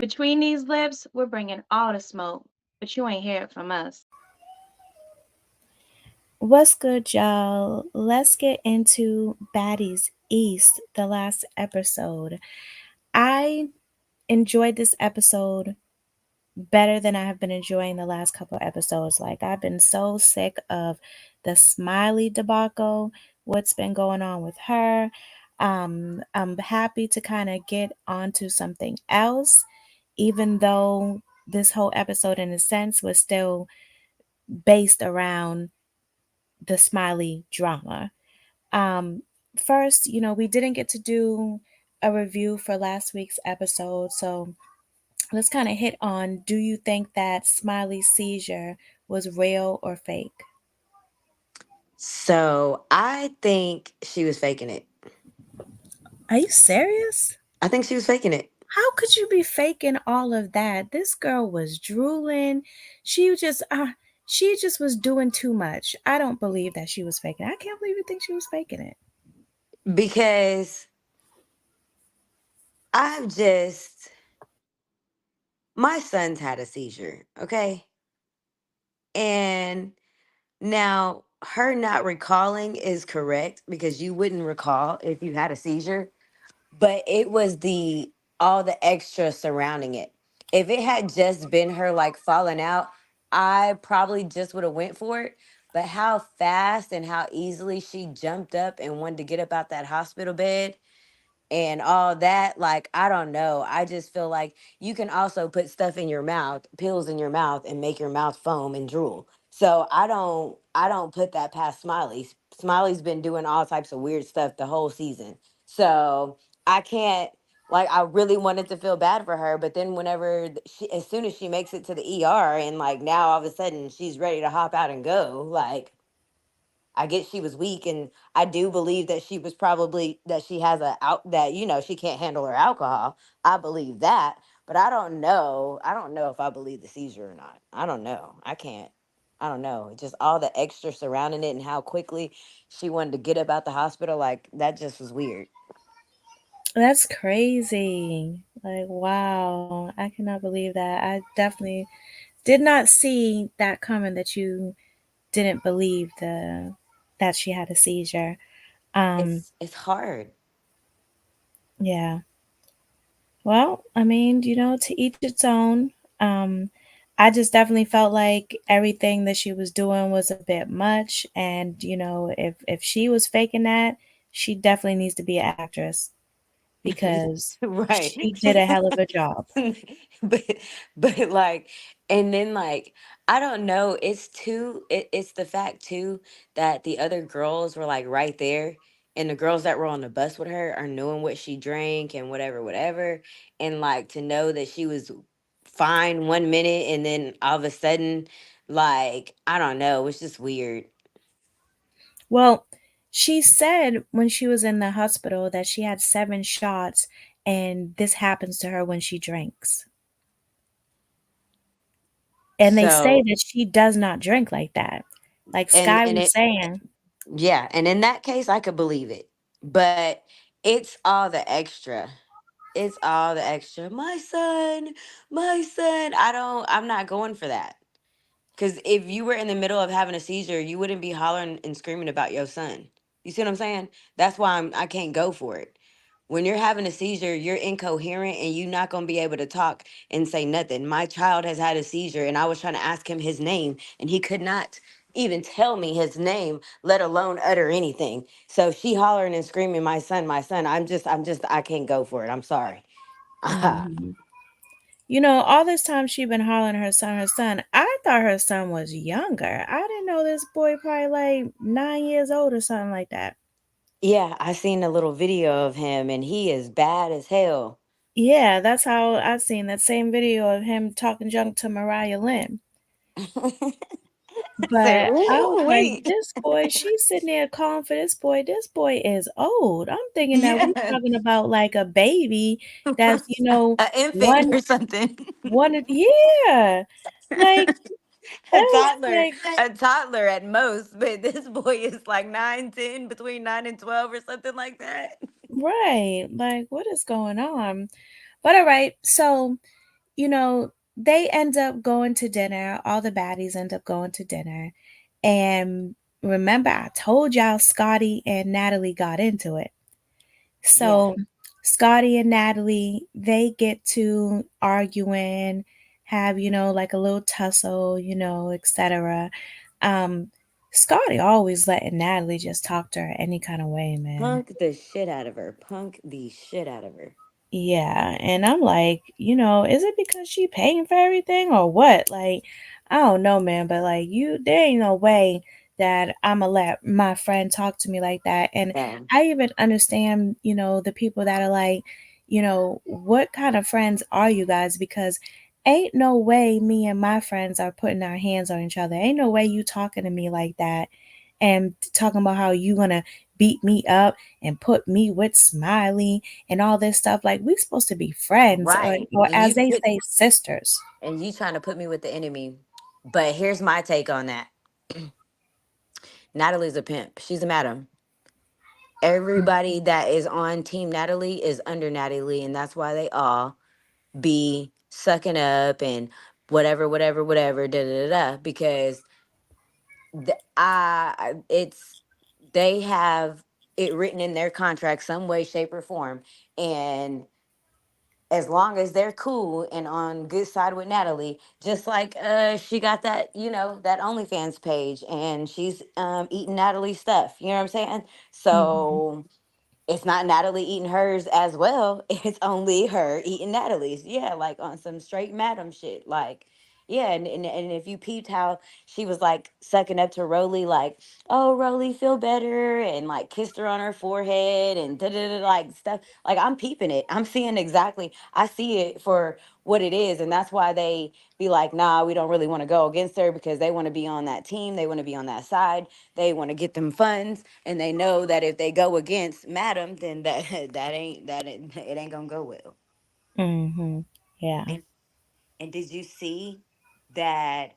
Between these lips, we're bringing all the smoke, but you ain't hear it from us. What's good, y'all? Let's get into Baddies East, the last episode. I enjoyed this episode better than I have been enjoying the last couple episodes. Like, I've been so sick of the Smiley debacle, what's been going on with her. I'm happy to kind of get onto something else, even though this whole episode, in a sense, was still based around the Smiley drama. Um, First, we didn't get to do a review for last week's episode, so let's kind of hit on, do you think that Smiley's seizure was real or fake? So I think she was faking it. Are you serious? I think she was faking it. How could you be faking all of that? This girl was drooling. She just she just was doing too much. I don't believe that she was faking it. I can't believe you think she was faking it. Because I've just, my son's had a seizure, okay? And now her not recalling is correct because you wouldn't recall if you had a seizure, but it was the all the extra surrounding it. If it had just been her like falling out, I probably just would have went for it. But how fast and how easily she jumped up and wanted to get up out that hospital bed and all that, like, I don't know, I just feel like you can also put stuff in your mouth, pills in your mouth, and make your mouth foam and drool. So I don't put that past Smiley's been doing all types of weird stuff the whole season. So I can't, like, I really wanted to feel bad for her, but then whenever she, as soon as she makes it to the ER and like now all of a sudden she's ready to hop out and go, like, I get she was weak, and I do believe that she was probably that she has a out that she can't handle her alcohol. I believe that, but I don't know. I don't know if I believe the seizure or not. I don't know. I can't. I don't know. Just all the extra surrounding it and how quickly she wanted to get up out the hospital, like that just was weird. That's crazy. Like, wow. I cannot believe that. I definitely did not see that coming, that you didn't believe the that she had a seizure. Um, It's hard. yeah. Well, I mean, to each its own. Um, I just definitely felt like everything that she was doing was a bit much, and if she was faking that, she definitely needs to be an actress because Right. she did a hell of a job. but but like, and then like, I don't know, it's the fact too that the other girls were like right there, and the girls that were on the bus with her are knowing what she drank and whatever, and like to know that she was fine 1 minute and then all of a sudden, like, I don't know, it's just weird. Well, she said when she was in the hospital that she had 7 shots, and this happens to her when she drinks. And they say So that she does not drink like that. Like Sky and was it saying, yeah, and in that case I could believe it. But it's all the extra. It's all the extra. My son. I'm not going for that. Cuz if you were in the middle of having a seizure, you wouldn't be hollering and screaming about your son. You see what I'm saying? That's why I can't go for it. When you're having a seizure, you're incoherent and you're not going to be able to talk and say nothing. My child has had a seizure and I was trying to ask him his name and he could not even tell me his name, let alone utter anything. So she hollering and screaming, my son. I can't go for it. I'm sorry. mhm. All this time she been hollering her son, her son. I thought her son was younger. I didn't know this boy probably like 9 years old or something like that. Yeah, I seen a little video of him and he is bad as hell. Yeah, that's how I seen that same video of him talking junk to Mariah Lynn. I said, But I was ooh, like, wait. this boy, she's sitting there calling for this boy. This boy is old. I'm thinking that we Yeah. talking about like a baby that's, An infant one or something. yeah. Like a that was toddler, like a toddler at most, but this boy is like 9, 10, between 9 and 12 or something like that. right. Like what is going on? But all right, so they end up going to dinner. All the baddies end up going to dinner. And remember, I told y'all Scotty and Natalie got into it. Yeah. So Scotty and Natalie, they get to arguing, have, like a little tussle, etc. Um, Scotty always letting Natalie just talk to her any kind of way, man. Punk the shit out of her. Punk the shit out of her. Yeah, and I'm like, is it because she paying for everything or what? Like, I don't know, man, but like there ain't no way that I'ma let my friend talk to me like that. And Yeah. I even understand, the people that are like, what kind of friends are you guys? Because ain't no way me and my friends are putting our hands on each other. Ain't no way you talking to me like that and talking about how you gonna beat me up and put me with Smiley and all this stuff. Like we supposed to be friends, or, Right. or as they say, sisters. And you trying to put me with the enemy. But here's my take on that. Natalie's a pimp. She's a madam. Everybody that is on Team Natalie is under Natalie, and that's why they all be sucking up and whatever, whatever, whatever, da da da. Da, because it's they have it written in their contract some way, shape, or form, and as long as they're cool and on good side with Natalie, just like she got that, that OnlyFans page and she's eating Natalie's stuff. You know what I'm saying? Mhm. So it's not Natalie eating hers as well. It's only her eating Natalie's. Yeah, like on some straight madam shit. Like, yeah, and if you peeped how she was like sucking up to Rollie, like, oh, Rollie, feel better, and like kissed her on her forehead and da da da like stuff. Like I'm peeping it. I'm seeing exactly. I see it for what it is, and that's why they be like, nah, we don't really want to go against her because they want to be on that team. They want to be on that side. They want to get them funds, and they know that if they go against Madam, then it ain't gonna go well. Mhm. Yeah. And, and that?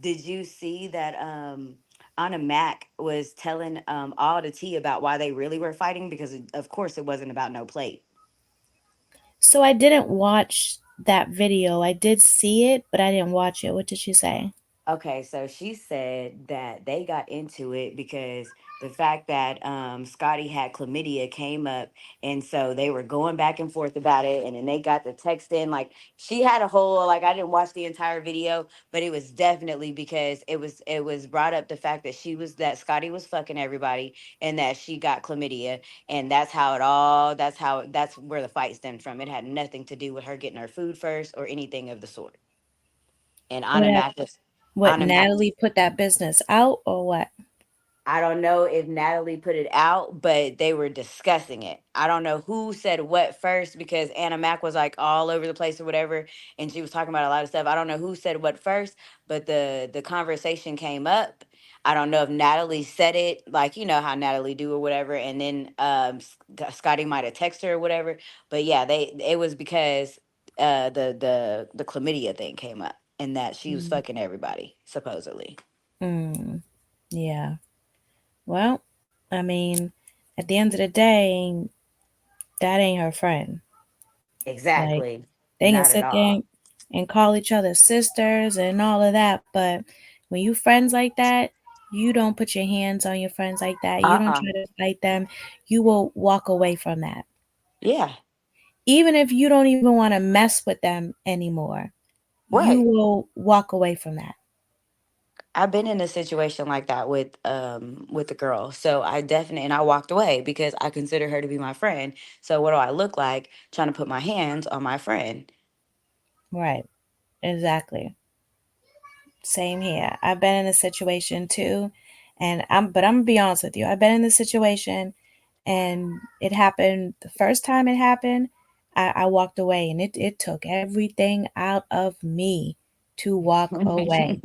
Did you see that? Anna Mac was telling all the tea about why they really were fighting because of course it wasn't about no plate. So I didn't watch that video. I did see it, but I didn't watch it. What did she say? Okay, so she said that they got into it because the fact that Scotty had chlamydia came up, and so they were going back and forth about it, and then they got the text in. Like she had a whole like I didn't watch the entire video, but it was definitely because it was brought up the fact that Scotty was fucking everybody, and that she got chlamydia, and that's where the fight stemmed from. It had nothing to do with her getting her food first or anything of the sort. And What Anna Mac was. what Anna Mac Natalie put that business out or what? I don't know if Natalie put it out, but they were discussing it. I don't know who said what first because Anna Mac was like all over the place or whatever, and she was talking about a lot of stuff. I don't know who said what first, but the conversation came up. I don't know if Natalie said it, like you know how Natalie do or whatever, and then Scotty might have texted her or whatever. But yeah, it was because the chlamydia thing came up and that she was Mm. fucking everybody supposedly. Mm. Yeah. Well, I mean, at the end of the day, that ain't her friend. Like Exactly. they can Not at sit there all. and call each other sisters and all of that, but when you friends like that, you don't put your hands on your friends like that. You don't Uh-uh. try to fight them. You will walk away from that. Yeah. Even if you don't even want to mess with them anymore, you Right. will walk away from that. I've been in a situation like that with the girl. So I definitely and I walked away because I consider her to be my friend. So what do I look like trying to put my hands on my friend? Right. Exactly. Same here. I've been in a situation too, and I'm gonna be honest with you. I've been in this situation, and it happened the first time it happened. I walked away, and it took everything out of me to walk away.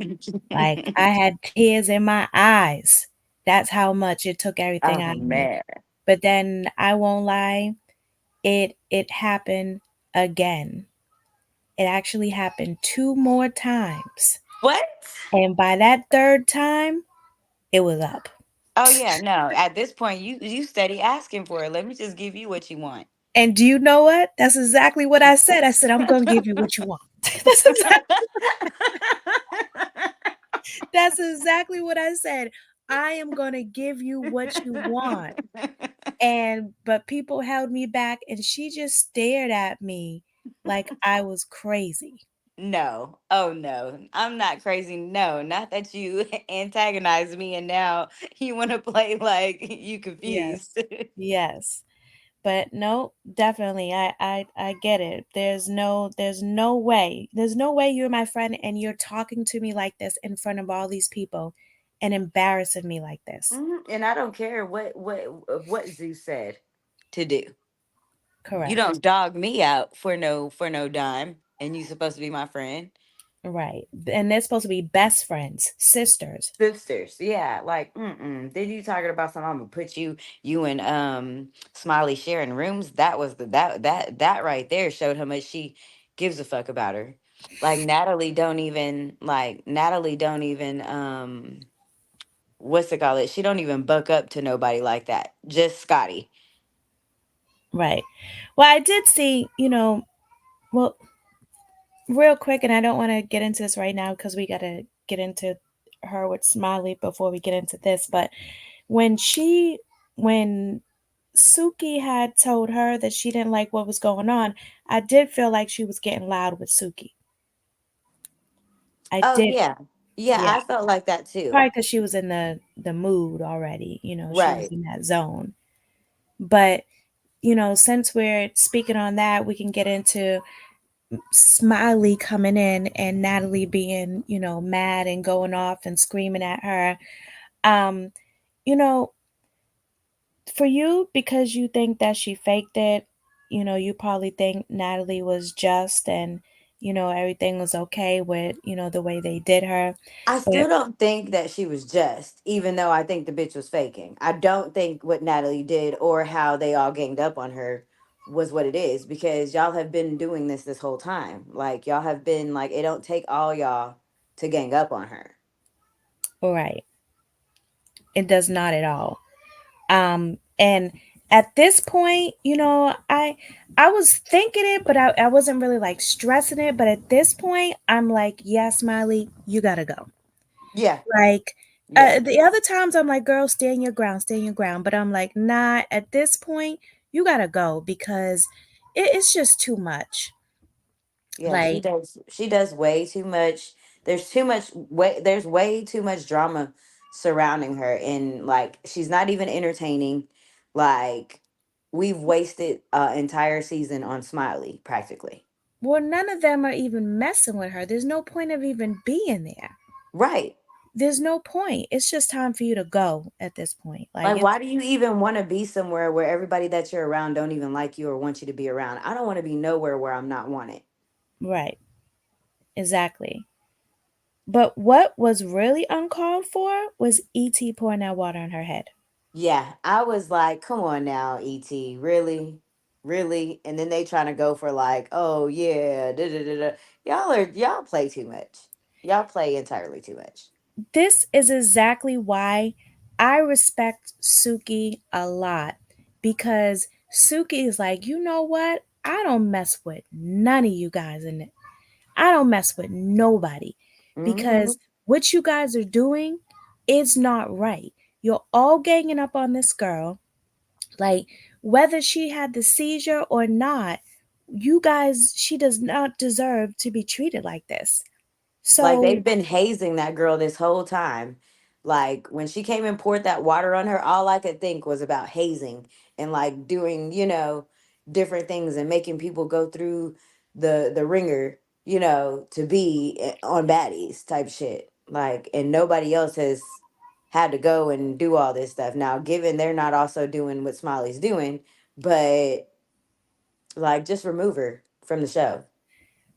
Like I had tears in my eyes. That's how much it took everything Oh out of me. man. But then I won't lie, it happened again. It actually happened two more times. What? And by that third time, it was up. Oh yeah, no. At this point you steady asking for it. Let me just give you what you want. And do you know what? That's exactly what I said. I said, I'm going to give you what you want. That's exactly what I said. I am going to give you what you want. But people held me back and she just stared at me like I was crazy. No. Oh no. I'm not crazy. No, not that you antagonize me and now you want to play like you Yes. confused. Yes. But no, definitely I get it. There's no way. There's no way you're my friend and you're talking to me like this in front of all these people and embarrassing me like this. And I don't care what Zeus said to do. You Correct. don't dog me out for no dime, and you supposed to be my friend. Right. And they're supposed to be best friends, sisters. Sisters, yeah, like, Then you talking about something? I'm gonna put you and Smiley sharing rooms. That was that right there showed how much she gives a fuck about her. Natalie don't even what's it called? She don't even buck up to nobody like that. Just Scotty. Right. Well, I did see, well, real quick, and I don't want to get into this right now because we got to get into her with Smiley before we get into this. But when when Suki had told her that she didn't like what was going on, I did feel like she was getting loud with Suki. I Oh did, yeah, yeah. yeah. I felt like that too. Probably because she was in the mood already. She was Right. in that zone. But since we're speaking on that, we can get into Smiley coming in and Natalie being, mad and going off and screaming at her. Um, you know, for you, because you think that she faked it, you probably think Natalie was just and, everything was okay with, the way they did her. I But still don't think that she was just, even though I think the bitch was faking. I don't think what Natalie did or how they all ganged up on her was what it is because y'all have been doing this whole time. Like y'all have been like it don't take all y'all to gang up on her. right, it does not at all. And at this point, I was thinking it, but I wasn't really like stressing it. But at this point, I'm like, yeah, Smiley, you gotta go. Yeah, Like yeah. the other times, I'm like, girl, stand your ground, stand your ground. But I'm like, nah. At this point, you gotta go because it's just too much. Yeah, Like, she does way too much. There's way too much drama surrounding her and like she's not even entertaining. Like we've wasted an entire season on Smiley practically. well, none of them are even messing with her. There's no point of even being there. Right. There's no point. It's just time for you to go at this point. Like, Like why it's do you even want to be somewhere where everybody that you're around don't even like you or want you to be around? I don't want to be nowhere where I'm not wanted. right. Exactly. But what was really uncalled for was ET pouring that water on her head. Yeah, I was like, come on now, ET, really? Really? And then they trying to go for like, oh yeah, da, da, da, da. Y'all play too much. Y'all play entirely too much. This is exactly why I respect Suki a lot because Suki is like, you know what? I don't mess with none of you guys in it. I don't mess with nobody Hmm. because what you guys are doing is not right. You're all ganging up on this girl. Like, whether she had the seizure or not, she does not deserve to be treated like this. Like So, they've been hazing that girl this whole time. Like when she came and poured that water on her, all I could think was about hazing and like doing, different things and making people go through the ringer, to be on baddies type shit. Like and nobody else has had to go and do all this stuff. Now, given they're not also doing what Smiley's doing, but like just remove her from the show.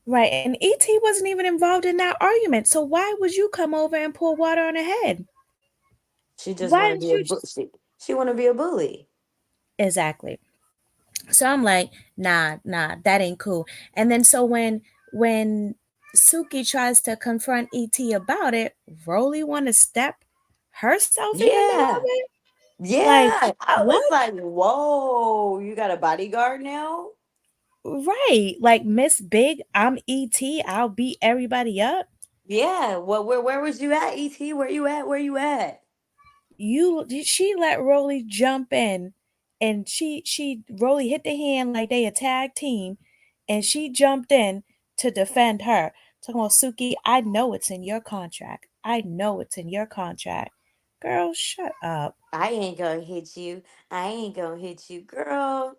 right, and ET wasn't even involved in that argument. So why would you come over and pour water on her head? She just Why want to didn't be a you just she want to be a bully. exactly? So I'm like, nah, that ain't cool. And then so when Suki tries to confront ET about it, Rollie want to step herself in the middle of Yeah. it. Like, Yeah, I was what? like, whoa, you got a bodyguard now? Right. Like Miss Big, I'm ET. I'll beat everybody up. Yeah. Well, where was you at, ET? Where you at? Where you at? She let Rollie jump in, and she Rollie hit the hand like they a tag team, and she jumped in to defend her. Talking about Suki, I know it's in your contract. I know it's in your contract. Girl, shut up. I ain't gonna hit you. I ain't gonna hit you, girl.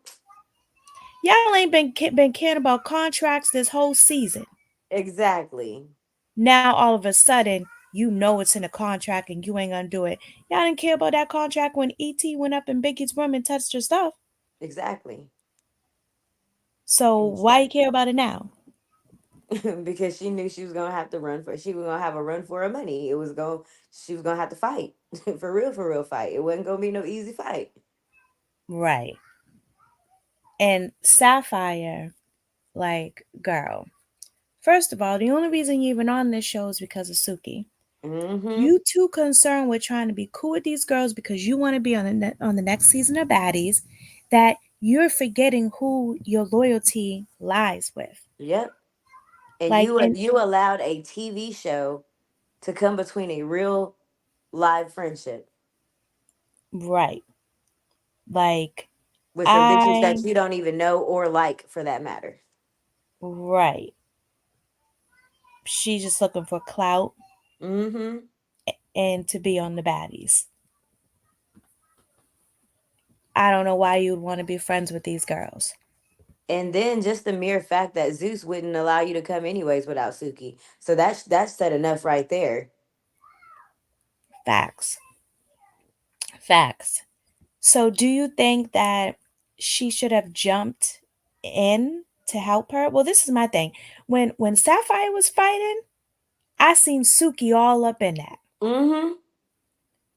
Y'all ain't been caring about contracts this whole season. Exactly. Now all of a sudden, you know it's in a contract and you ain't gonna do it. Y'all didn't care about that contract when ET went up in Biggie's room and touched her stuff. Exactly. So why you care Exactly. about it now? Because she knew she was gonna have to run for. She was gonna have a run for her money. It was going. She was gonna have to fight for real fight. It wasn't gonna be no easy fight. Right. And Sapphire, like, girl. First of all, the only reason you're even on this show is because of Suki. Mm-hmm. You too concerned with trying to be cool with these girls because you want to be on on the next season of Baddies, that you're forgetting who your loyalty lies with. Yep. And Like, and you allowed a TV show to come between a real live friendship right, like with some bitches I that you don't even know or like, for that matter. right. She's just looking for clout Mm-hmm. and to be on the Baddies. I don't know why you would want to be friends with these girls. And then just the mere fact that Zeus wouldn't allow you to come anyways without Suki. So that's said enough right there. Facts. Facts. So do you think that she should have jumped in to help her? Well, this is my thing. When Sapphire was fighting, I seen Suki all up in that. Mm-hmm.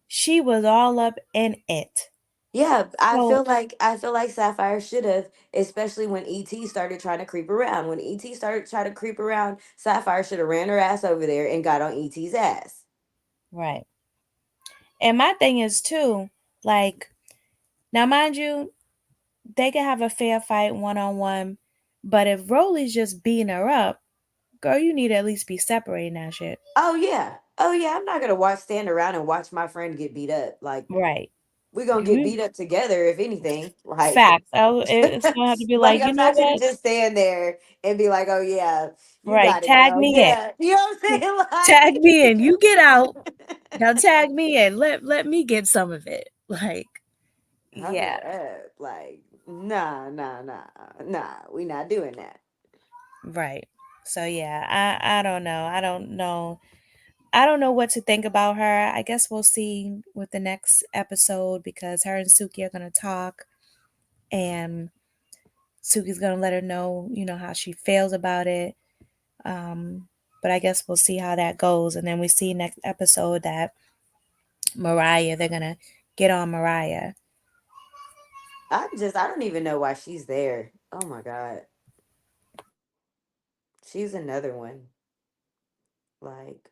She was all up in it. Yeah, So I feel like Sapphire should have, especially when ET started trying to creep around. When ET started trying to creep around, Sapphire should have ran her ass over there and got on ET's ass. right. And my thing is too, like, now mind you, they can have a fair fight one on one, but if Rollie's just beating her up, girl, you need to at least be separating that shit. Oh yeah. Oh yeah. I'm not gonna stand around and watch my friend get beat up. Like, Right. we're gonna get You beat up together, if anything. Like, facts. It's gonna have to be like, like, you I'm know not gonna what? just stand there and be like, oh yeah, you Right. got it, Tag girl. me in. Yeah. You know what I'm Tag me in. You get out. saying? Now tag me in. Let me get some of it. Like, Hold yeah. up. Like, nah, nah, nah, nah. We not doing that. Right. So yeah, I don't know. I don't know. I don't know what to think about her. I guess we'll see with the next episode because her and Suki are gonna talk, and Suki's gonna let her know, how she feels about it. Um, but I guess we'll see how that goes, and then we see next episode that Mariah, they're gonna get on Mariah. I don't even know why she's there. Oh my God. She's another one. Like,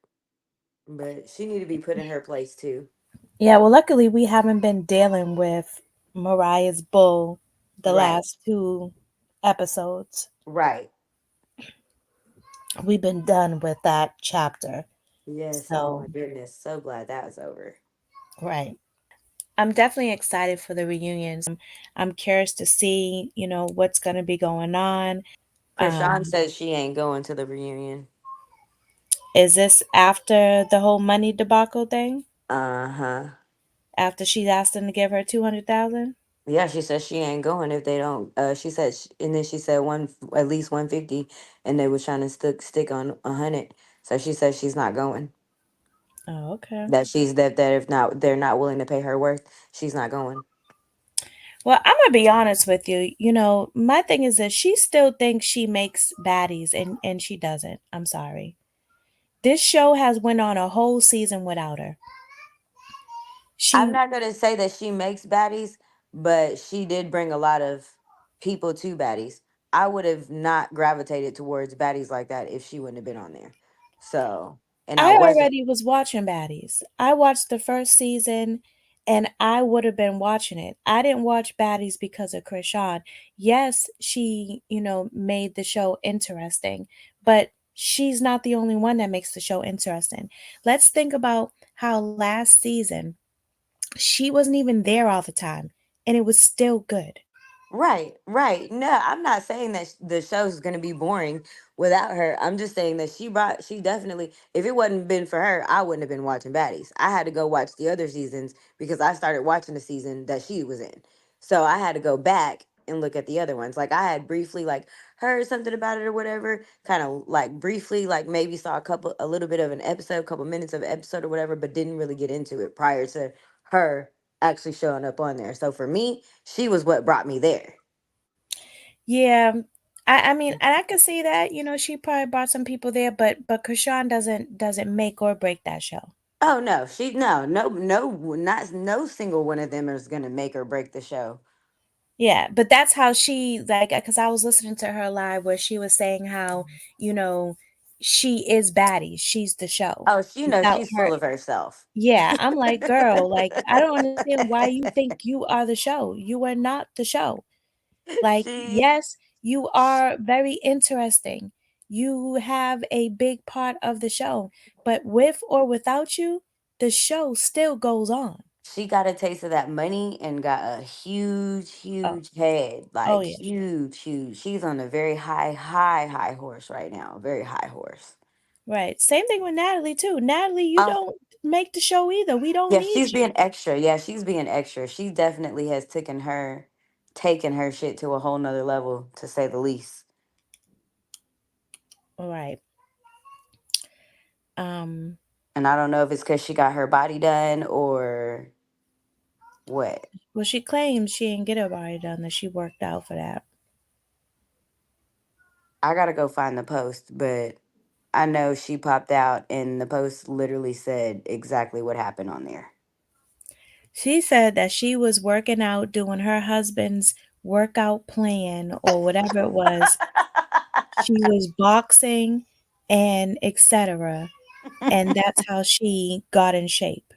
but she need to be put in her place too. Yeah, well, luckily we haven't been dealing with Mariah's bull the Right. last two episodes. Right. We've been done with that chapter. Yes. Oh So, my goodness. So glad that's over. right. I'm definitely excited for the reunions. I'm curious to see, what's going to be going on. Krishan Um, says she ain't going to the reunion. is this after the whole money debacle thing? Uh-huh. After she asked them to give her 200,000? Yeah, she says she ain't going if they don't. She said, and then she said at least 150, and they was trying to stick on 100. So she says she's not going. Oh, okay. That if not they're not willing to pay her worth, she's not going. Well, I'm gonna be honest with you. My thing is that she still thinks she makes baddies, and she doesn't. I'm sorry. This show has went on a whole season without her. I'm She, not gonna say that she makes baddies, but she did bring a lot of people to baddies. I would have not gravitated towards baddies like that if she wouldn't have been on there. So, and I I wasn't. already was watching baddies. I watched the first season, and I would have been watching it. I didn't watch Baddies because of Krishan. Yes, she, made the show interesting, but she's not the only one that makes the show interesting. Let's think about how last season she wasn't even there all the time, and it was still good. Right, right. No, I'm not saying that the show's going to be boring without her. I'm just saying that she definitely, if it wasn't been for her, I wouldn't have been watching Baddies. I had to go watch the other seasons because I started watching the season that she was in. So I had to go back and look at the other ones. Like I had briefly like heard something about it or whatever, kind of like briefly, like maybe saw a little bit of an episode, couple minutes of an episode or whatever, but didn't really get into it prior to her actually showing up on there. So for me, she was what brought me there. Yeah, I mean, and I could see that. She probably brought some people there, but Krishan doesn't make or break that show. Oh no, not no single one of them is gonna make or break the show. Yeah, but that's how she like because I was listening to her live where she was saying how, you know, she is Baddie. She's the show. Oh, she knows Without she's her, full of herself. yeah, I'm like, girl, like I don't understand why you think you are the show. You are not the show. Like, she yes, you are very interesting. You have a big part of the show, but with or without you, the show still goes on. she got a taste of that money and got a huge, Oh, huge head. oh Like yeah. huge, huge. She's on a very high, high, high horse right now. Very high horse. Right. Same thing with Natalie too. Natalie, you Oh, don't make the show either. We don't yeah, need she's you. being extra. Yeah, she's being extra. She definitely has taken her shit to a whole nother level, to say the least. Right. Um, And I don't know if it's because she got her body done or what. well, she claims she didn't get her body done, that she worked out for that. I gotta go find the post, but I know she popped out and the post literally said exactly what happened on there. She said that she was working out, doing her husband's workout plan or whatever it was. She was boxing and etc. And that's how she got in shape.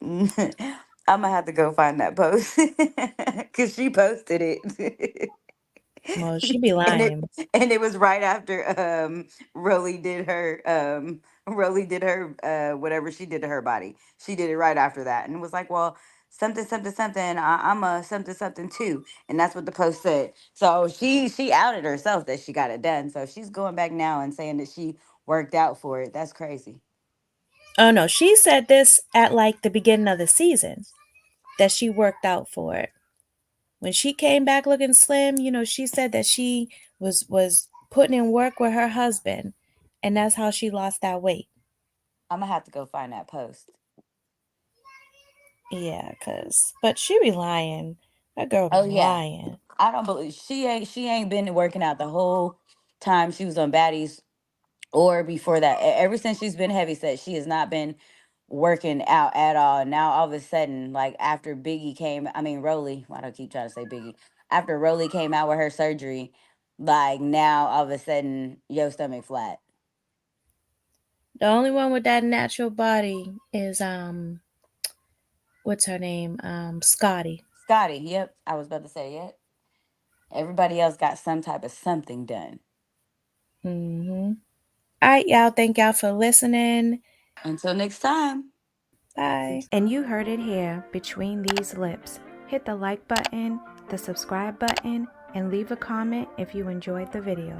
I'm gonna have to go find that post because she posted it. Well, she be and it lying. and it was right after Rolly did her whatever she did to her body. She did it right after that and it was like, well, something something something, I'm a something something too, and that's what the post said. So she outed herself that she got it done, so she's going back now and saying that she worked out for it. That's crazy. Oh no, she said this at like the beginning of the season that she worked out for it. When she came back looking slim, she said that she was putting in work with her husband, and that's how she lost that weight. I'm gonna have to go find that post. Yeah, but she be lying. That girl be Oh yeah, lying. I don't believe she ain't been working out the whole time she was on Baddies or before that. Ever since she's been heavy set, she has not been working out at all. Now all of a sudden, like after Biggie came, I mean Rollie. Why do I keep trying to say Biggie? After Rollie came out with her surgery, like now all of a sudden your stomach flat. The only one with that natural body is what's her name? Scotty. Scotty, yep, I was about to say it. Everybody else got some type of something done. Mm-hmm. All right, y'all. Thank y'all for listening. Until next time. Bye. And you heard it here between these lips. Hit the like button, the subscribe button, and leave a comment if you enjoyed the video.